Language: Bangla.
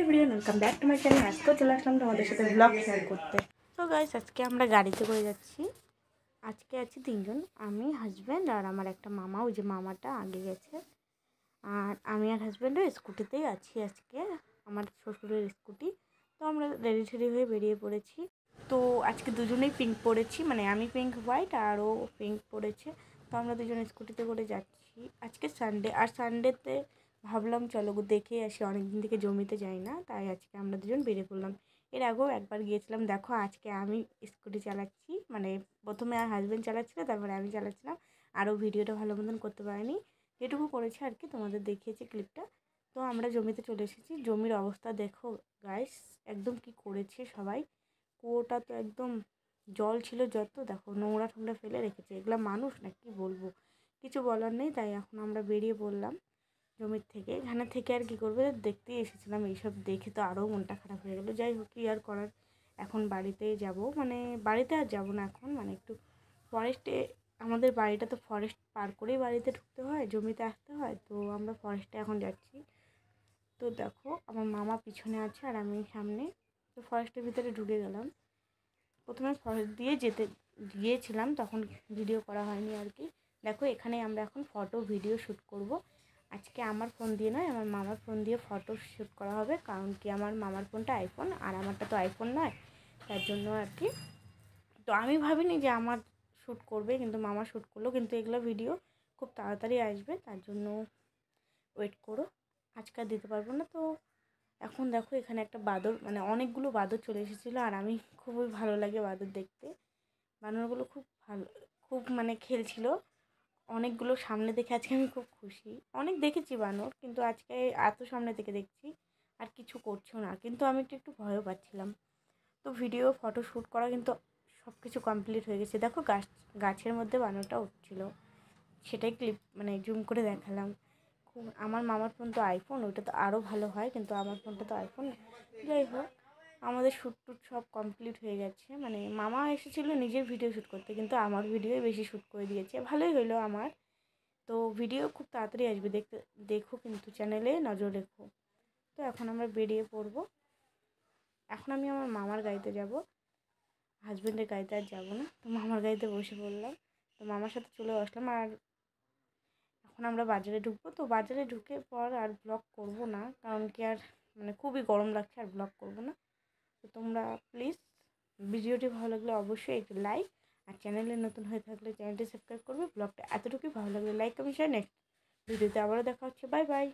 Everyone, welcome back to my channel. আজকেও চলে আসলাম তোমাদের সাথে ব্লগ শেয়ার করতে। তো গাইস, আজকে আমরা গাড়িতে করে যাচ্ছি। আজকে আছি তিনজন, আমি, হাজব্যান্ড আর আমার একটা মামা। ওই যে মামাটা আগে গেছে। আর আমি আর হাজব্যান্ডও স্কুটিতেই আছি আজকে, আমার শ্বশুরের স্কুটি। তো আমরা রেডি টেডি হয়ে বেরিয়ে পড়েছি। তো আজকে দুজনেই পিঙ্ক পরেছি, মানে আমি পিঙ্ক হোয়াইট আর ও পিঙ্ক পরেছে। তো আমরা দুজন স্কুটিতে করে যাচ্ছি। আজকে সানডে, আর সানডেতে ভাবলাম চলো দেখে আসি, অনেকদিন থেকে জমিতে যাই না, তাই আজকে আমরা দুজন বেরিয়ে পড়লাম। এর আগেও একবার গিয়েছিলাম। দেখো আজকে আমি স্কুটি চালাচ্ছি, মানে প্রথমে আর হাজব্যান্ড চালাচ্ছিল, তারপরে আমি চালাচ্ছিলাম। আরও ভিডিওটা ভালো মতন করতে পারিনি, যেটুকু করেছি আর কি তোমাদের দেখিয়েছি ক্লিপটা। তো আমরা জমিতে চলে এসেছি। জমির অবস্থা দেখো গাইস, একদম কি করেছে সবাই। কুয়োটা তো একদম জল ছিল যত, দেখো নোংরা টোংরা ফেলে রেখেছে। এগুলো মানুষ না, কি বলবো, কিছু বলার নেই। তাই এখন আমরা বেরিয়ে পড়লাম জমির থেকে। এখানে থেকে আর কি করবে, দেখতেই এসেছিলাম। এইসব দেখে তো আরও মনটা খারাপ হয়ে গেলো। যাই হোক, কি আর করার, এখন বাড়িতে যাব। মানে বাড়িতে আর যাব না এখন, মানে একটু ফরেস্টে, আমাদের বাড়িটা তো ফরেস্ট পার করেই বাড়িতে ঢুকতে হয়, জমিতে আসতে হয়। তো আমরা ফরেস্টে এখন যাচ্ছি। তো দেখো আমার মামা পিছনে আছে আর আমি সামনে। তো ফরেস্টের ভিতরে ঢুকে গেলাম। প্রথমে ফরেস্ট দিয়ে যেতে গিয়েছিলাম, তখন ভিডিও করা হয়নি আর কি। দেখো এখানে আমরা এখন ফটো ভিডিও শ্যুট করব। আজকে আমার ফোন দিয়ে নয়, আমার মামার ফোন দিয়ে ফটো শ্যুট করা হবে। কারণ কি, আমার মামার ফোনটা আইফোন আর আমারটা তো আইফোন নয়, তার জন্য আর কি। তো আমি ভাবিনি যে আমার শ্যুট করবে, কিন্তু মামা শ্যুট করলো। কিন্তু এগুলো ভিডিও খুব তাড়াতাড়ি আসবে, তার জন্য ওয়েট করো। আজকে আর দিতে পারবো না। তো এখন দেখো এখানে একটা বাঁদর, মানে অনেকগুলো বাঁদর চলে এসেছিলো, আর আমি খুবই ভালো লাগে বাঁদর দেখতে। বানরগুলো খুব ভালো, খুব মানে খেলছিল অনেকগুলো সামনে দেখে। আজকে আমি খুব খুশি। অনেক দেখেছি বানর, কিন্তু আজকে এত সামনে থেকে দেখছি। আর কিছু করছো না, কিন্তু আমি একটু ভয়ও পাচ্ছিলাম। তো ভিডিও ফটো শ্যুট করা কিন্তু সব কিছু কমপ্লিট হয়ে গেছে। দেখো গাছের মধ্যে বানরটা উঠছিল, সেটাই ক্লিপ মানে জুম করে দেখালাম। খুব, আমার মামার ফোন তো আইফোন, ওটা তো আরও ভালো হয়, কিন্তু আমার ফোনটা তো আইফোন না। যাই হোক, আমাদের শ্যুট টুট সব কমপ্লিট হয়ে গেছে। মানে মামা এসেছিলো নিজের ভিডিও শ্যুট করতে, কিন্তু আমার ভিডিওই বেশি শ্যুট করে দিয়েছে। ভালোই হলো আমার। তো ভিডিও খুব তাড়াতাড়ি আসবে, দেখতে দেখো, কিন্তু চ্যানেলে নজর রেখো। তো এখন আমরা বেরিয়ে পড়বো। এখন আমি আমার মামার গাড়িতে যাব, হাজব্যান্ডের গাড়িতে আর যাবো না। তো মামার গাড়িতে বসে পড়লাম। তো মামার সাথে চলে আসলাম। আর এখন আমরা বাজারে ঢুকবো। তো বাজারে ঢুকে পর আর ব্লগ করব না, কারণ কি, আর মানে খুবই গরম লাগছে, আর ব্লগ করব না। তো তোমরা প্লিজ ভিডিওটি ভালো লাগলে অবশ্যই একটু লাইক, আর চ্যানেলে নতুন হয়ে থাকলে চ্যানেলটি সাবস্ক্রাইব করবে। ব্লগটা এতটুকুই, ভালো লাগলে লাইক কমেন্ট শেয়ার। নেক্সট ভিডিওতে আবারও দেখা হচ্ছে। Bye bye.